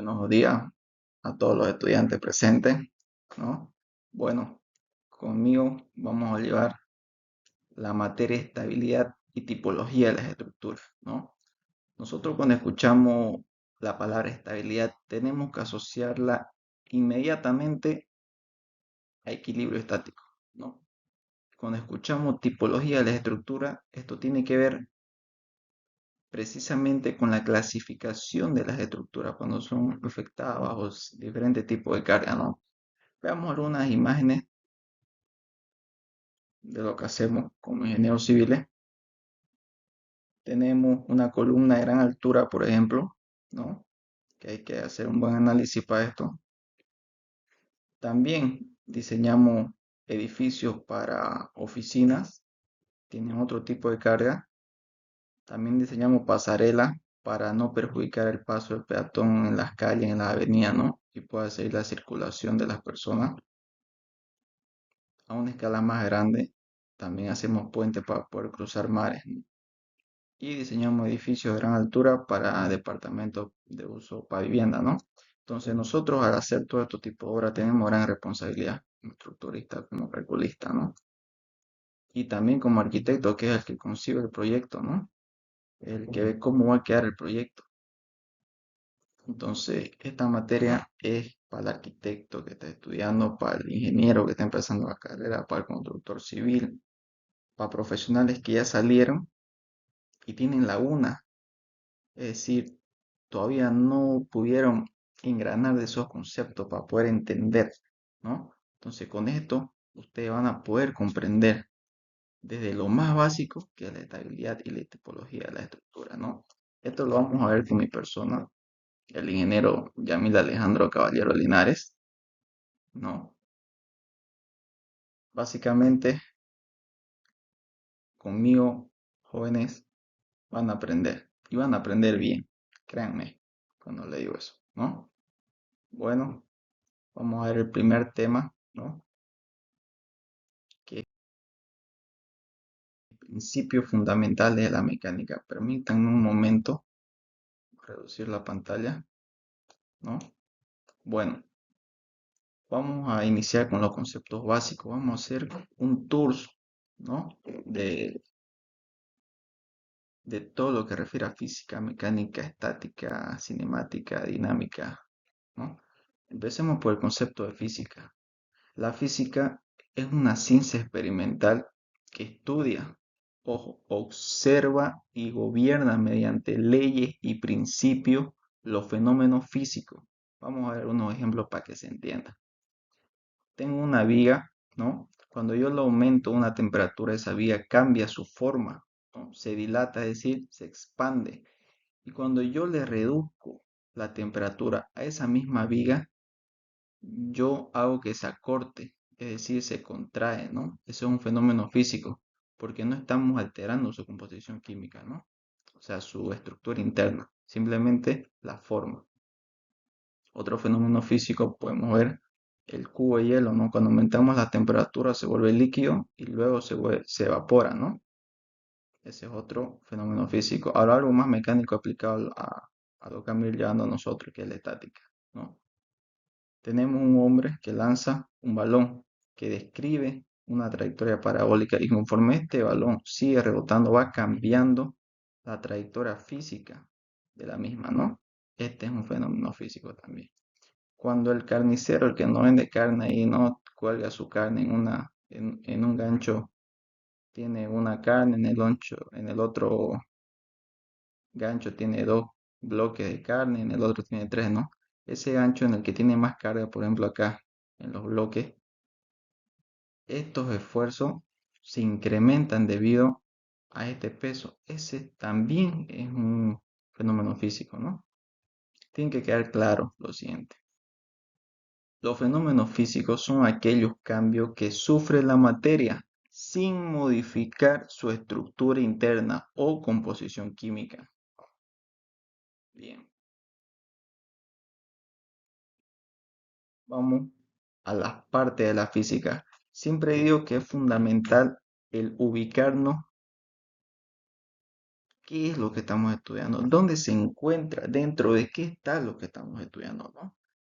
Buenos días a todos los estudiantes presentes, ¿no? Bueno, conmigo vamos a llevar la materia estabilidad y tipología de las estructuras, ¿no? Nosotros cuando escuchamos la palabra estabilidad tenemos que asociarla inmediatamente a equilibrio estático, ¿no? Cuando escuchamos tipología de las estructuras, esto tiene que ver precisamente con la clasificación de las estructuras cuando son afectadas bajo diferentes tipos de carga, ¿no? Veamos algunas imágenes de lo que hacemos como ingenieros civiles. Tenemos una columna de gran altura, por ejemplo, ¿no? Que hay que hacer un buen análisis para esto. También diseñamos edificios para oficinas, tienen otro tipo de carga. También diseñamos pasarelas para no perjudicar el paso del peatón en las calles, en las avenidas, ¿no? Y pueda seguir la circulación de las personas. A una escala más grande, también hacemos puentes para poder cruzar mares, ¿no? Y diseñamos edificios de gran altura para departamentos de uso para vivienda, ¿no? Entonces nosotros al hacer todo este tipo de obras tenemos gran responsabilidad como estructurista, como calculista, ¿no? Y también como arquitecto, que es el que concibe el proyecto, ¿no? El que ve cómo va a quedar el proyecto. Entonces, esta materia es para el arquitecto que está estudiando, para el ingeniero que está empezando la carrera, para el constructor civil, para profesionales que ya salieron y tienen laguna. Es decir, todavía no pudieron engranar de esos conceptos para poder entender, ¿no? Entonces, con esto, ustedes van a poder comprender desde lo más básico, que es la estabilidad y la tipología de la estructura, ¿no? Esto lo vamos a ver con mi persona, el ingeniero Yamil Alejandro Caballero Linares, ¿no? Básicamente, conmigo, jóvenes, van a aprender y van a aprender bien, créanme, cuando le digo eso, ¿no? Bueno, vamos a ver el primer tema, ¿no? Que es principios fundamentales de la mecánica. Permítanme un momento reducir la pantalla, ¿no? Bueno, vamos a iniciar con los conceptos básicos. Vamos a hacer un tour, ¿no? De todo lo que refiere a física, mecánica, estática, cinemática, dinámica, ¿no? Empecemos por el concepto de física. La física es una ciencia experimental que estudia, ojo, observa y gobierna mediante leyes y principios los fenómenos físicos. Vamos a ver unos ejemplos para que se entienda. Tengo una viga, ¿no? Cuando yo le aumento una temperatura, esa viga cambia su forma, ¿no? Se dilata, es decir, se expande. Y cuando yo le reduzco la temperatura a esa misma viga, yo hago que se acorte, es decir, se contrae, ¿no? Eso es un fenómeno físico, porque no estamos alterando su composición química, ¿no? O sea, su estructura interna, simplemente la forma. Otro fenómeno físico podemos ver el cubo de hielo, ¿no? Cuando aumentamos la temperatura se vuelve líquido y luego se evapora, ¿no? Ese es otro fenómeno físico. Ahora algo más mecánico aplicado a lo que vamos a ir llevando a nosotros, que es la estática, ¿no? Tenemos un hombre que lanza un balón que describe una trayectoria parabólica y conforme este balón sigue rebotando va cambiando la trayectoria física de la misma, ¿no? Este es un fenómeno físico también. Cuando el carnicero, el que no vende carne y no cuelga su carne en un gancho, tiene una carne en el otro gancho tiene dos bloques de carne, en el otro tiene tres, ¿no? Ese gancho en el que tiene más carga, por ejemplo acá en los bloques, estos esfuerzos se incrementan debido a este peso. Ese también es un fenómeno físico, ¿no? Tiene que quedar claro lo siguiente. Los fenómenos físicos son aquellos cambios que sufre la materia sin modificar su estructura interna o composición química. Bien, vamos a las partes de la física. Siempre digo que es fundamental el ubicarnos qué es lo que estamos estudiando, dónde se encuentra, dentro de qué está lo que estamos estudiando, ¿no?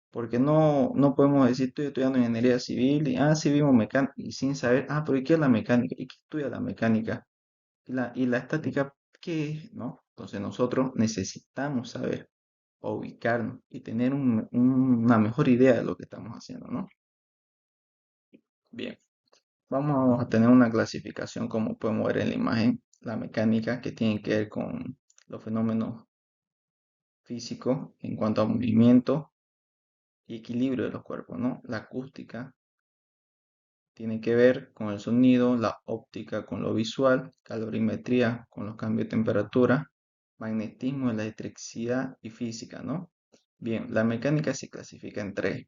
Porque no podemos decir, estoy estudiando ingeniería civil y, sí vimos mecánica, y sin saber, pero ¿y qué es la mecánica? ¿Y qué estudia la mecánica? Y la estática, ¿qué es, no? Entonces nosotros necesitamos saber o ubicarnos y tener una mejor idea de lo que estamos haciendo, ¿no? Bien, vamos a tener una clasificación, como podemos ver en la imagen, la mecánica que tiene que ver con los fenómenos físicos en cuanto a movimiento y equilibrio de los cuerpos, ¿no? La acústica tiene que ver con el sonido, la óptica con lo visual, calorimetría con los cambios de temperatura, magnetismo, electricidad y física, ¿no? Bien, la mecánica se clasifica en tres.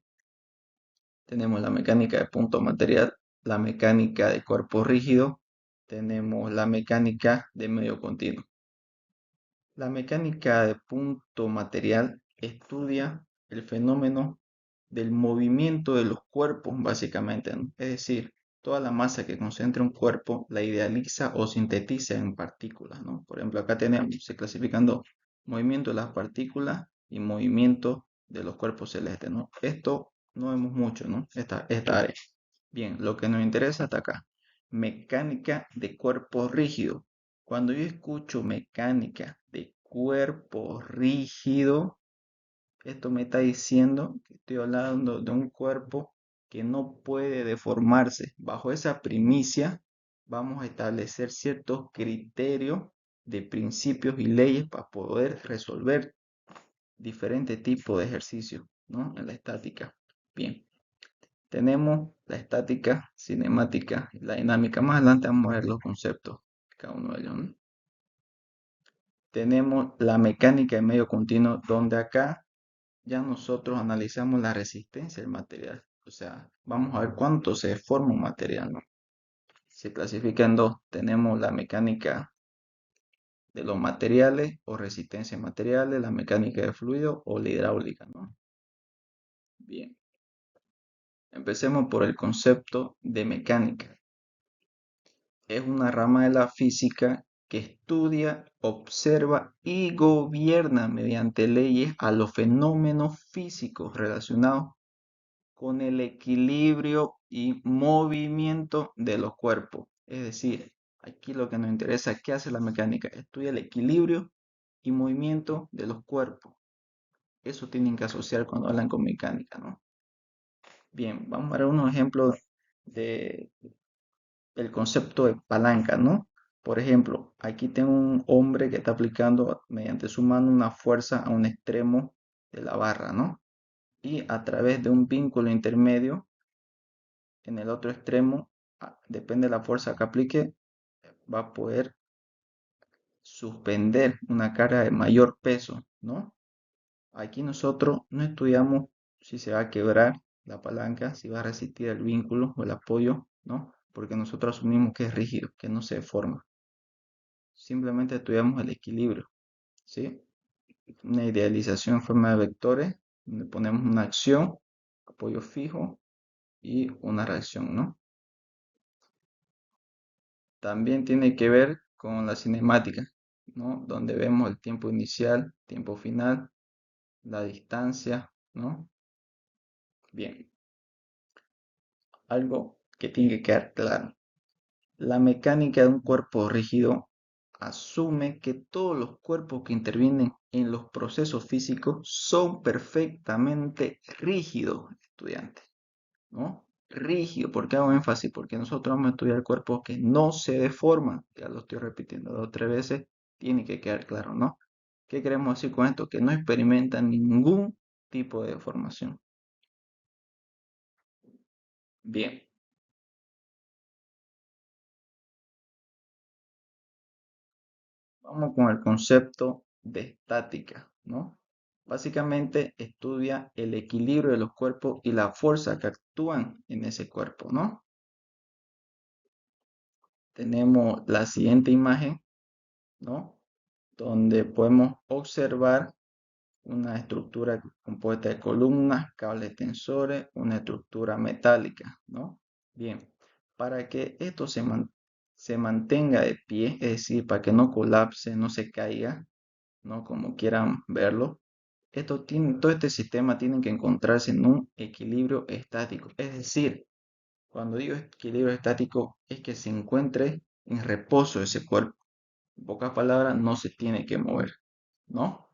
Tenemos la mecánica de punto material, la mecánica de cuerpo rígido, tenemos la mecánica de medio continuo. La mecánica de punto material estudia el fenómeno del movimiento de los cuerpos, básicamente, ¿no? Es decir, toda la masa que concentra un cuerpo la idealiza o sintetiza en partículas, ¿no? Por ejemplo, acá tenemos, se clasifican dos, movimiento de las partículas y movimiento de los cuerpos celestes, ¿no? Esto no vemos mucho, ¿no? Esta área. Bien, lo que nos interesa está acá. Mecánica de cuerpo rígido. Cuando yo escucho mecánica de cuerpo rígido, esto me está diciendo que estoy hablando de un cuerpo que no puede deformarse. Bajo esa primicia, vamos a establecer ciertos criterios de principios y leyes para poder resolver diferentes tipos de ejercicios, ¿no? En la estática. Bien, tenemos la estática, cinemática y la dinámica. Más adelante vamos a ver los conceptos de cada uno de ellos, ¿no? Tenemos la mecánica de medio continuo, donde acá ya nosotros analizamos la resistencia del material. O sea, vamos a ver cuánto se deforma un material, ¿no? Se clasifica en dos. Tenemos la mecánica de los materiales o resistencia de materiales, la mecánica de fluido o la hidráulica, ¿no? Bien, empecemos por el concepto de mecánica. Es una rama de la física que estudia, observa y gobierna mediante leyes a los fenómenos físicos relacionados con el equilibrio y movimiento de los cuerpos. Es decir, aquí lo que nos interesa es qué hace la mecánica. Estudia el equilibrio y movimiento de los cuerpos. Eso tienen que asociar cuando hablan con mecánica, ¿no? Bien, vamos a ver unos ejemplos de el concepto de palanca, ¿no? Por ejemplo, aquí tengo un hombre que está aplicando mediante su mano una fuerza a un extremo de la barra, ¿no? Y a través de un vínculo intermedio en el otro extremo, depende de la fuerza que aplique, va a poder suspender una carga de mayor peso, ¿no? Aquí nosotros no estudiamos si se va a quebrar la palanca, si va a resistir el vínculo o el apoyo, ¿no? Porque nosotros asumimos que es rígido, que no se deforma. Simplemente estudiamos el equilibrio, ¿sí? Una idealización en forma de vectores, donde ponemos una acción, apoyo fijo y una reacción, ¿no? También tiene que ver con la cinemática, ¿no? Donde vemos el tiempo inicial, tiempo final, la distancia, ¿no? Bien, algo que tiene que quedar claro. La mecánica de un cuerpo rígido asume que todos los cuerpos que intervienen en los procesos físicos son perfectamente rígidos, estudiantes, ¿no? Rígido, ¿por qué hago énfasis? Porque nosotros vamos a estudiar cuerpos que no se deforman, ya lo estoy repitiendo 2 o 3 veces, tiene que quedar claro, ¿no? ¿Qué queremos decir con esto? Que no experimentan ningún tipo de deformación. Bien, vamos con el concepto de estática, ¿no? Básicamente estudia el equilibrio de los cuerpos y la fuerza que actúan en ese cuerpo, ¿no? Tenemos la siguiente imagen, ¿no? Donde podemos observar una estructura compuesta de columnas, cables tensores, una estructura metálica, ¿no? Bien, para que esto se mantenga de pie, es decir, para que no colapse, no se caiga, ¿no? Como quieran verlo. Todo este sistema tiene que encontrarse en un equilibrio estático. Es decir, cuando digo equilibrio estático, es que se encuentre en reposo ese cuerpo. En pocas palabras, no se tiene que mover, ¿no?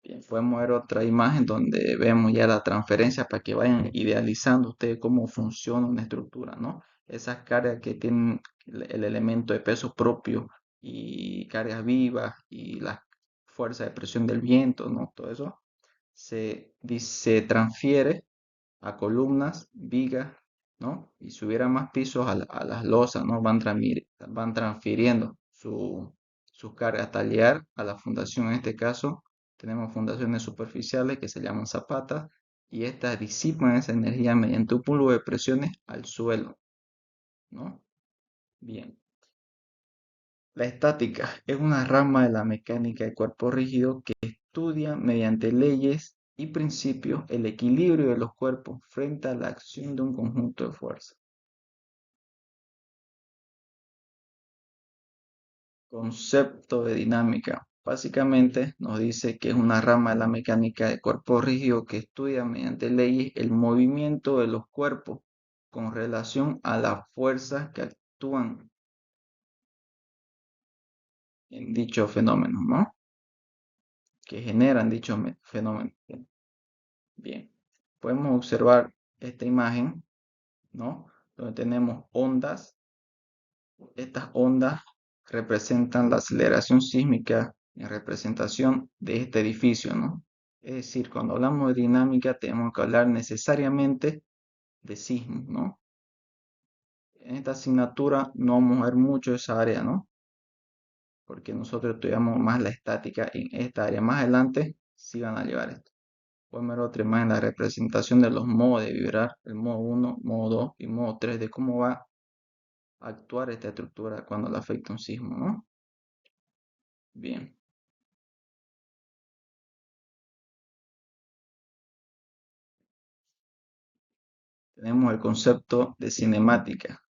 Bien, podemos ver otra imagen donde vemos ya la transferencia para que vayan idealizando ustedes cómo funciona una estructura, ¿no? Esas cargas que tienen el elemento de peso propio y cargas vivas y la fuerza de presión del viento, ¿no? Todo eso se transfiere a columnas, vigas, ¿no? Y si hubiera más pisos a las losas, ¿no? Van transfiriendo sus cargas hasta llegar a la fundación. En este caso, tenemos fundaciones superficiales que se llaman zapatas y estas disipan esa energía mediante un pulso de presiones al suelo, ¿no? Bien. La estática es una rama de la mecánica de cuerpo rígido que estudia mediante leyes y principios el equilibrio de los cuerpos frente a la acción de un conjunto de fuerzas. Concepto de dinámica. Básicamente nos dice que es una rama de la mecánica de cuerpo rígido que estudia mediante leyes el movimiento de los cuerpos con relación a las fuerzas que actúan en dicho fenómeno, ¿no? Que generan dicho fenómeno. Bien, podemos observar esta imagen, ¿no? Donde tenemos ondas. Estas ondas representan la aceleración sísmica en representación de este edificio, ¿no? Es decir, cuando hablamos de dinámica tenemos que hablar necesariamente de sismos, ¿no? En esta asignatura no vamos a ver mucho esa área, ¿no? Porque nosotros estudiamos más la estática en esta área. Más adelante sí van a llevar esto. Podemos ver otra imagen, la representación de los modos de vibrar, el modo 1, modo 2 y modo 3, de cómo va a actuar esta estructura cuando le afecta un sismo, ¿no? Bien, tenemos el concepto de cinemática,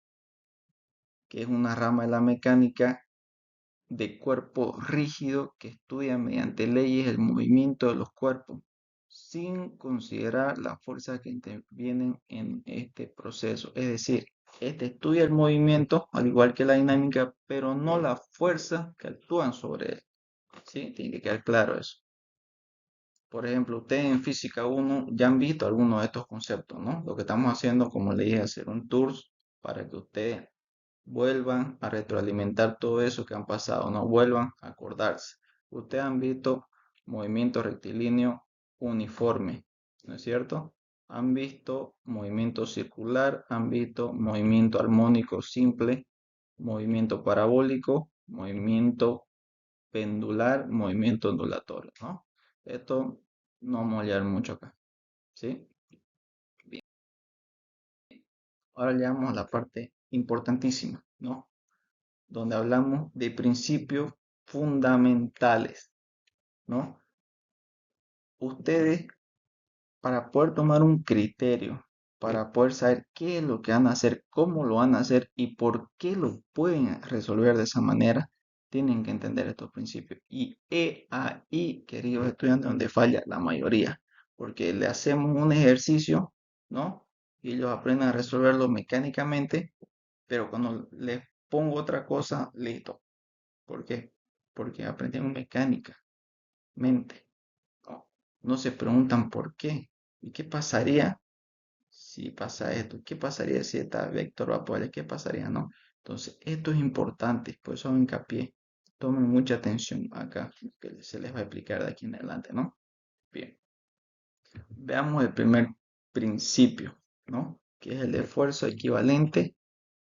que es una rama de la mecánica de cuerpo rígido que estudia mediante leyes el movimiento de los cuerpos, sin considerar las fuerzas que intervienen en este proceso. Es decir, este estudia el movimiento, al igual que la dinámica, pero no las fuerzas que actúan sobre él. ¿Sí? Tiene que quedar claro eso. Por ejemplo, ustedes en Física 1 ya han visto algunos de estos conceptos, ¿no? Lo que estamos haciendo, como le dije, es hacer un tour para que ustedes vuelvan a retroalimentar todo eso que han pasado, no vuelvan a acordarse. Ustedes han visto movimiento rectilíneo uniforme, ¿no es cierto? Han visto movimiento circular, han visto movimiento armónico simple, movimiento parabólico, movimiento pendular, movimiento ondulatorio, ¿no? Esto no vamos a hallar mucho acá, ¿sí? Bien, ahora llegamos a la parte importantísima, ¿no? Donde hablamos de principios fundamentales, ¿no? Ustedes, para poder tomar un criterio, para poder saber qué es lo que van a hacer, cómo lo van a hacer y por qué lo pueden resolver de esa manera, tienen que entender estos principios. Y he ahí, queridos estudiantes, donde falla la mayoría, porque le hacemos un ejercicio, ¿no? Y ellos aprenden a resolverlo mecánicamente, pero cuando les pongo otra cosa, listo. ¿Por qué? Porque aprendieron mecánica, mente. No, no se preguntan por qué. ¿Y qué pasaría si pasa esto? ¿Qué pasaría si esta vector va por allá? ¿Qué pasaría? No. Entonces, esto es importante, por eso hago hincapié. Tomen mucha atención acá, que se les va a explicar de aquí en adelante, ¿no? Bien, veamos el primer principio, ¿no? Que es el de esfuerzo equivalente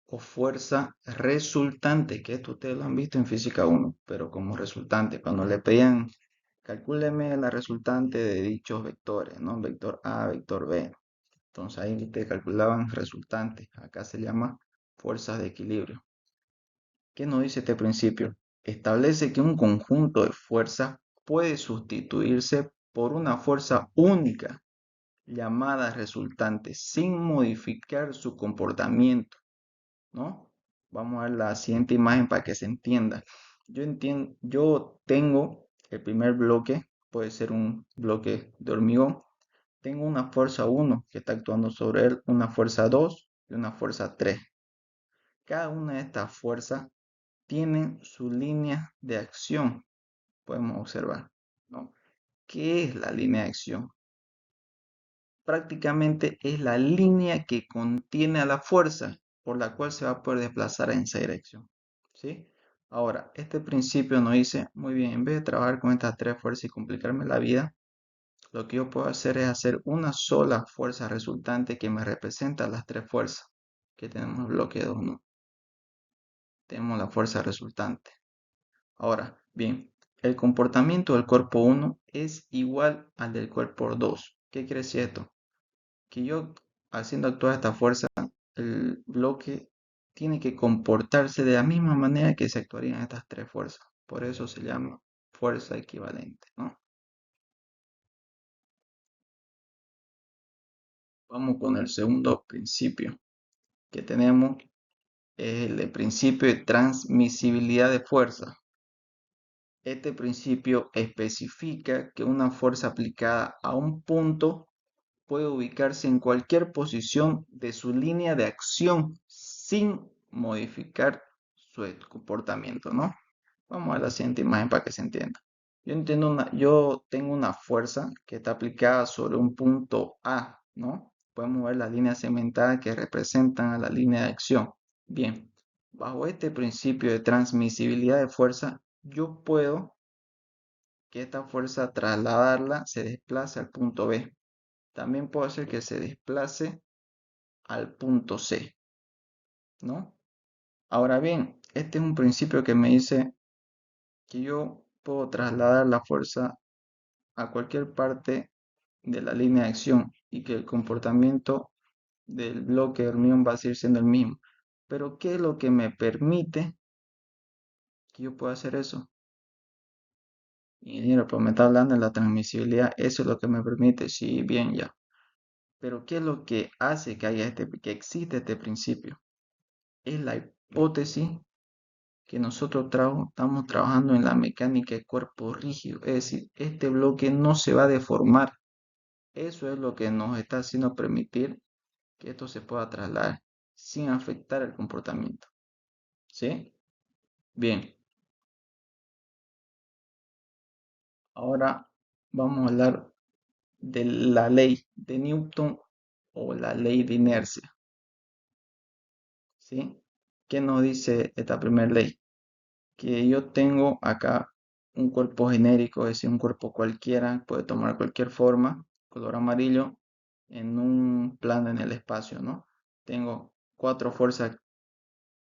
o fuerza resultante, que esto ustedes lo han visto en física 1, pero como resultante, cuando le pedían, calcúleme la resultante de dichos vectores, ¿no? Vector A, vector B. Entonces ahí ustedes calculaban resultantes, acá se llama fuerzas de equilibrio. ¿Qué nos dice este principio? Establece que un conjunto de fuerzas puede sustituirse por una fuerza única llamada resultante sin modificar su comportamiento, ¿no? Vamos a ver la siguiente imagen para que se entienda. Yo tengo el primer bloque, puede ser un bloque de hormigón. Tengo una fuerza 1 que está actuando sobre él, una fuerza 2 y una fuerza 3. Cada una de estas fuerzas tiene su línea de acción. Podemos observar, ¿no? ¿Qué es la línea de acción? Prácticamente es la línea que contiene a la fuerza por la cual se va a poder desplazar en esa dirección. ¿Sí? Ahora, este principio nos dice, muy bien, en vez de trabajar con estas tres fuerzas y complicarme la vida, lo que yo puedo hacer es hacer una sola fuerza resultante que me representa las tres fuerzas que tenemos en el bloque 2, ¿no? Tenemos la fuerza resultante. Ahora, bien, el comportamiento del cuerpo 1 es igual al del cuerpo 2. ¿Qué quiere decir esto? Que yo, haciendo actuar esta fuerza, el bloque tiene que comportarse de la misma manera que se actuarían estas tres fuerzas. Por eso se llama fuerza equivalente, ¿no? Vamos con el segundo principio que tenemos, es el de principio de transmisibilidad de fuerza. Este principio especifica que una fuerza aplicada a un punto puede ubicarse en cualquier posición de su línea de acción sin modificar su comportamiento, ¿no? Vamos a la siguiente imagen para que se entienda. Yo tengo una fuerza que está aplicada sobre un punto A, ¿no? Podemos ver las líneas segmentadas que representan a la línea de acción. Bien, bajo este principio de transmisibilidad de fuerza, yo puedo que esta fuerza trasladarla se desplace al punto B. También puedo hacer que se desplace al punto C, ¿no? Ahora bien, este es un principio que me dice que yo puedo trasladar la fuerza a cualquier parte de la línea de acción y que el comportamiento del bloque de hormigón va a seguir siendo el mismo. Pero ¿qué es lo que me permite que yo pueda hacer eso? Ingeniero, pues me está hablando de la transmisibilidad, eso es lo que me permite, sí, bien ya. Pero ¿qué es lo que hace que que existe este principio? Es la hipótesis que nosotros estamos trabajando en la mecánica de cuerpo rígido, es decir, este bloque no se va a deformar. Eso es lo que nos está haciendo permitir que esto se pueda trasladar sin afectar el comportamiento. ¿Sí? Bien, ahora vamos a hablar de la ley de Newton o la ley de inercia. ¿Sí? ¿Qué nos dice esta primera ley? Que yo tengo acá un cuerpo genérico, es decir, un cuerpo cualquiera, puede tomar cualquier forma, color amarillo, en un plano en el espacio, ¿no? Tengo cuatro fuerzas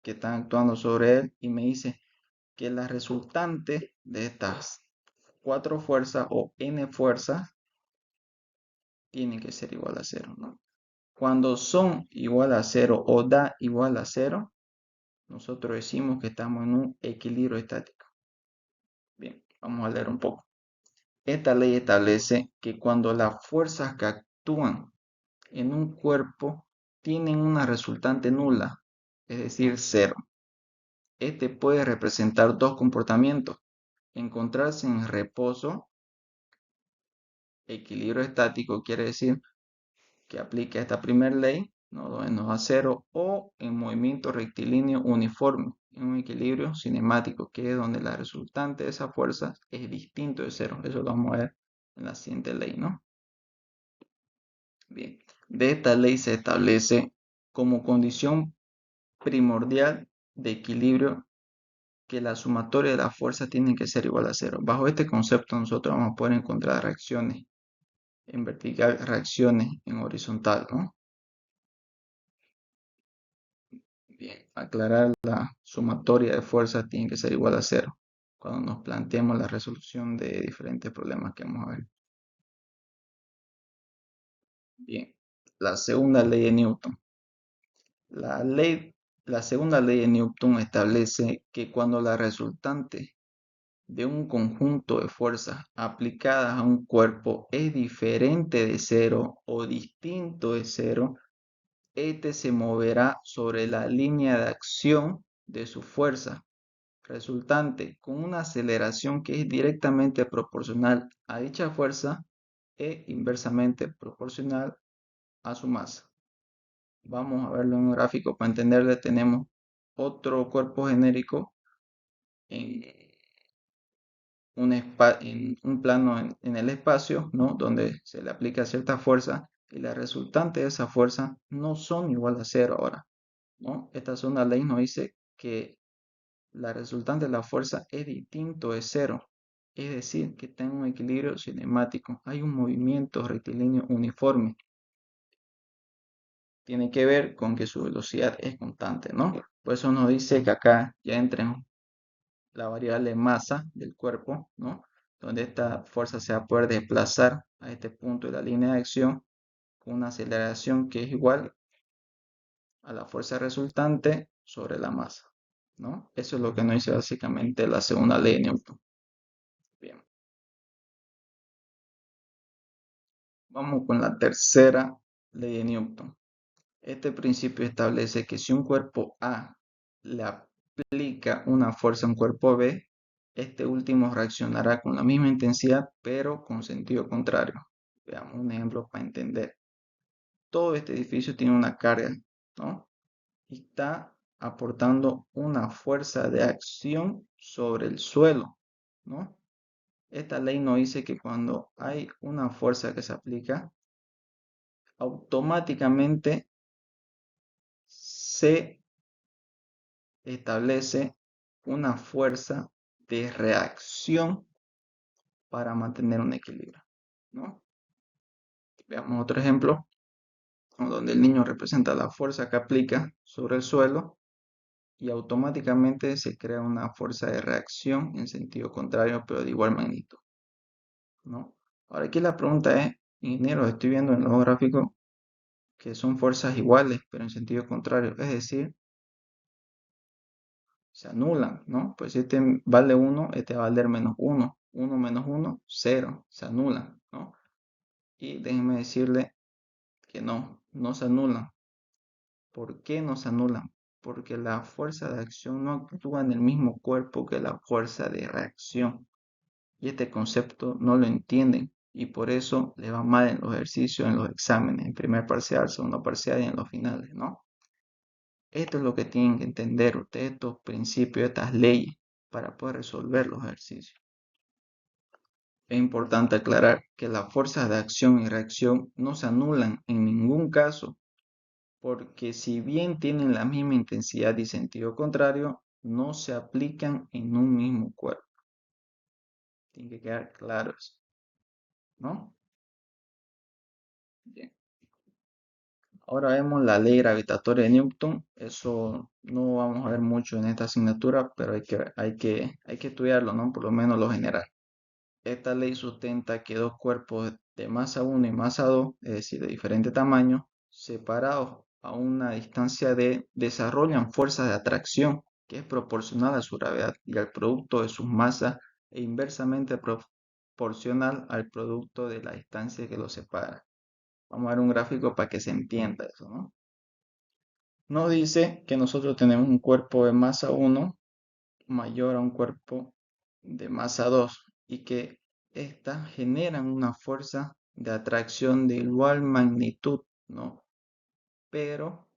que están actuando sobre él y me dice que la resultante de estas cuatro fuerzas o n fuerzas tiene que ser igual a cero, ¿no? Cuando son igual a cero o da igual a cero, nosotros decimos que estamos en un equilibrio estático. Bien, vamos a leer un poco. Esta ley establece que cuando las fuerzas que actúan en un cuerpo tienen una resultante nula, es decir, cero, este puede representar dos comportamientos: encontrarse en reposo, equilibrio estático quiere decir que aplica esta primera ley, ¿no? Donde nos da cero, o en movimiento rectilíneo uniforme, en un equilibrio cinemático, que es donde la resultante de esa fuerza es distinto de cero. Eso lo vamos a ver en la siguiente ley, ¿no? Bien, de esta ley se establece como condición primordial de equilibrio que la sumatoria de las fuerzas tiene que ser igual a cero. Bajo este concepto nosotros vamos a poder encontrar reacciones en vertical, reacciones en horizontal, ¿no? Bien, aclarar la sumatoria de fuerzas tiene que ser igual a cero cuando nos planteemos la resolución de diferentes problemas que vamos a ver. Bien, la segunda ley de Newton. La ley, la segunda ley de Newton establece que cuando la resultante de un conjunto de fuerzas aplicadas a un cuerpo es diferente de cero o distinto de cero, este se moverá sobre la línea de acción de su fuerza resultante con una aceleración que es directamente proporcional a dicha fuerza e inversamente proporcional a su masa. Vamos a verlo en un gráfico para entenderle. Tenemos otro cuerpo genérico en en un plano en el espacio, ¿no? Donde se le aplica cierta fuerza y la resultante de esa fuerza no son igual a cero ahora, ¿no? Esta segunda ley nos dice que la resultante de la fuerza es distinto de cero, es decir, que está en un equilibrio cinemático, hay un movimiento rectilíneo uniforme. Tiene que ver con que su velocidad es constante, ¿no? Por eso nos dice que acá ya entra en la variable masa del cuerpo, ¿no? Donde esta fuerza se va a poder desplazar a este punto de la línea de acción con una aceleración que es igual a la fuerza resultante sobre la masa, ¿no? Eso es lo que nos dice básicamente la segunda ley de Newton. Bien, vamos con la tercera ley de Newton. Este principio establece que si un cuerpo A le aplica una fuerza a un cuerpo B, este último reaccionará con la misma intensidad, pero con sentido contrario. Veamos un ejemplo para entender. Todo este edificio tiene una carga, ¿no? Y está aportando una fuerza de acción sobre el suelo, ¿no? Esta ley nos dice que cuando hay una fuerza que se aplica, automáticamente se establece una fuerza de reacción para mantener un equilibrio, ¿no? Veamos otro ejemplo donde el niño representa la fuerza que aplica sobre el suelo y automáticamente se crea una fuerza de reacción en sentido contrario, pero de igual magnitud, ¿no? Ahora aquí la pregunta es, ingeniero, estoy viendo en los gráficos que son fuerzas iguales, pero en sentido contrario, es decir, se anulan, ¿no? Pues si este vale 1, este va a valer menos 1, 1 menos 1, 0, se anulan, ¿no? Y déjenme decirle que no se anulan. ¿Por qué no se anulan? Porque la fuerza de acción no actúa en el mismo cuerpo que la fuerza de reacción. Y este concepto no lo entienden y por eso le va mal en los ejercicios, en los exámenes, en primer parcial, segundo parcial y en los finales, ¿no? Esto es lo que tienen que entender ustedes, estos principios, estas leyes, para poder resolver los ejercicios. Es importante aclarar que las fuerzas de acción y reacción no se anulan en ningún caso, porque si bien tienen la misma intensidad y sentido contrario, no se aplican en un mismo cuerpo. Tiene que quedar claro eso, ¿no? Bien. Ahora vemos la ley gravitatoria de Newton. Eso no vamos a ver mucho en esta asignatura, pero hay que estudiarlo, ¿no? Por lo menos lo general. Esta ley sustenta que dos cuerpos de masa 1 y masa 2, es decir, de diferente tamaño, separados a una distancia d, desarrollan fuerza de atracción que es proporcional a su gravedad y al producto de sus masas e inversamente proporcional al producto de la distancia que los separa. Vamos a ver un gráfico para que se entienda eso, ¿no? Nos dice que nosotros tenemos un cuerpo de masa 1 mayor a un cuerpo de masa 2 y que éstas generan una fuerza de atracción de igual magnitud, ¿no? Pero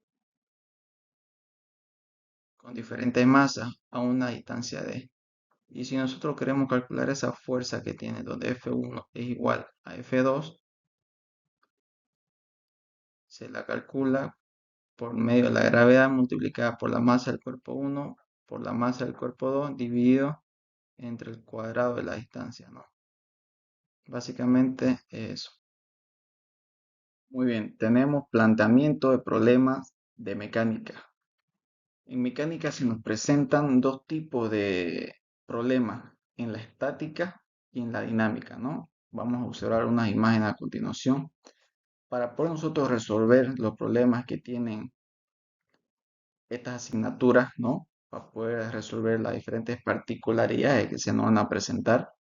con diferentes masas a una distancia d. Y si nosotros queremos calcular esa fuerza que tiene donde F1 es igual a F2, se la calcula por medio de la gravedad multiplicada por la masa del cuerpo 1 por la masa del cuerpo 2 dividido entre el cuadrado de la distancia, ¿no? Básicamente eso. Muy bien, tenemos planteamiento de problemas de mecánica. En mecánica se nos presentan dos tipos de problemas, en la estática y en la dinámica, ¿no? Vamos a observar unas imágenes a continuación para poder nosotros resolver los problemas que tienen estas asignaturas, ¿no? Para poder resolver las diferentes particularidades que se nos van a presentar.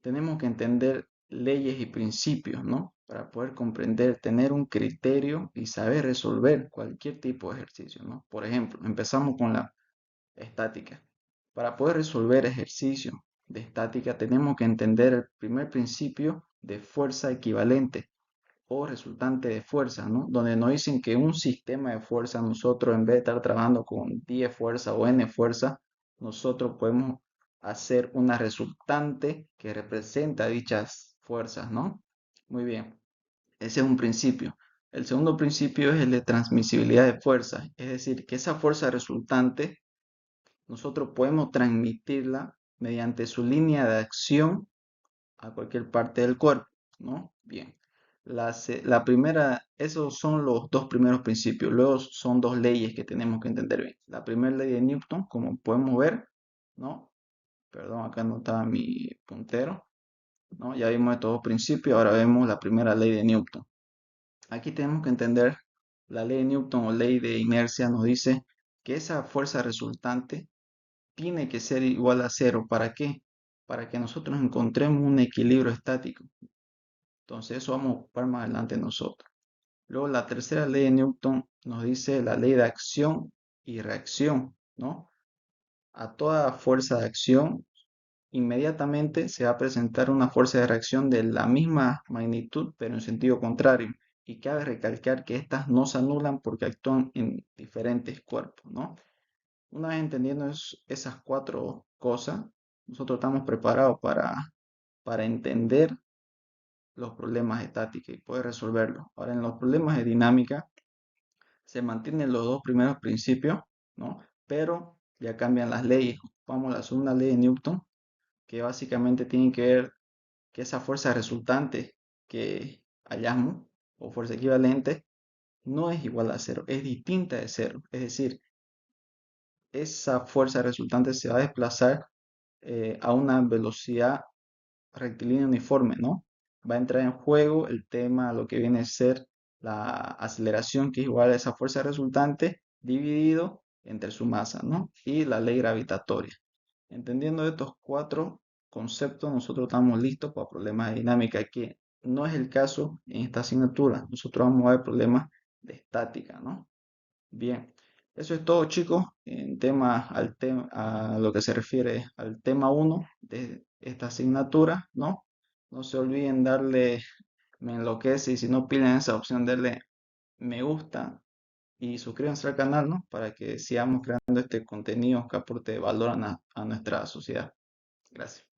Tenemos que entender leyes y principios, ¿no? Para poder comprender, tener un criterio y saber resolver cualquier tipo de ejercicio, ¿no? Por ejemplo, empezamos con la estática. Para poder resolver ejercicios de estática tenemos que entender el primer principio de fuerza equivalente o resultante de fuerza, ¿no? Donde nos dicen que un sistema de fuerza, nosotros en vez de estar trabajando con 10 fuerza o n fuerza, nosotros podemos hacer una resultante que representa dichas fuerzas, ¿no? Muy bien, ese es un principio. El segundo principio es el de transmisibilidad de fuerza, es decir, que esa fuerza resultante nosotros podemos transmitirla mediante su línea de acción a cualquier parte del cuerpo, ¿no? Bien. La primera, esos son los dos primeros principios. Luego son dos leyes que tenemos que entender bien. La primera ley de Newton, como podemos ver, ¿no? Perdón, acá no estaba mi puntero, ¿no? Ya vimos estos dos principios, ahora vemos la primera ley de Newton. Aquí tenemos que entender la ley de Newton o ley de inercia nos dice que esa fuerza resultante tiene que ser igual a cero. ¿Para qué? Para que nosotros encontremos un equilibrio estático. Entonces eso vamos a ocupar más adelante nosotros. Luego la tercera ley de Newton nos dice la ley de acción y reacción, ¿no? A toda fuerza de acción inmediatamente se va a presentar una fuerza de reacción de la misma magnitud, pero en sentido contrario. Y cabe recalcar que estas no se anulan porque actúan en diferentes cuerpos, ¿no? Una vez entendiendo esas cuatro cosas, nosotros estamos preparados para entender los problemas estáticos y poder resolverlos. Ahora, en los problemas de dinámica se mantienen los dos primeros principios, ¿no? Pero ya cambian las leyes. Vamos a la segunda ley de Newton, que básicamente tiene que ver que esa fuerza resultante que hallamos, o fuerza equivalente, no es igual a cero, es distinta de cero. Es decir, esa fuerza resultante se va a desplazar a una velocidad rectilínea uniforme, ¿no? Va a entrar en juego el tema, lo que viene a ser la aceleración, que es igual a esa fuerza resultante dividido entre su masa, ¿no? Y la ley gravitatoria. Entendiendo estos cuatro conceptos, nosotros estamos listos para problemas de dinámica, que no es el caso en esta asignatura. Nosotros vamos a ver problemas de estática, ¿no? Bien, eso es todo, chicos, en a lo que se refiere al tema uno de esta asignatura, ¿no? No se olviden darle me enloquece y si no piden esa opción, darle me gusta y suscríbanse al canal, ¿no? Para que sigamos creando este contenido que aporte valor a nuestra sociedad. Gracias.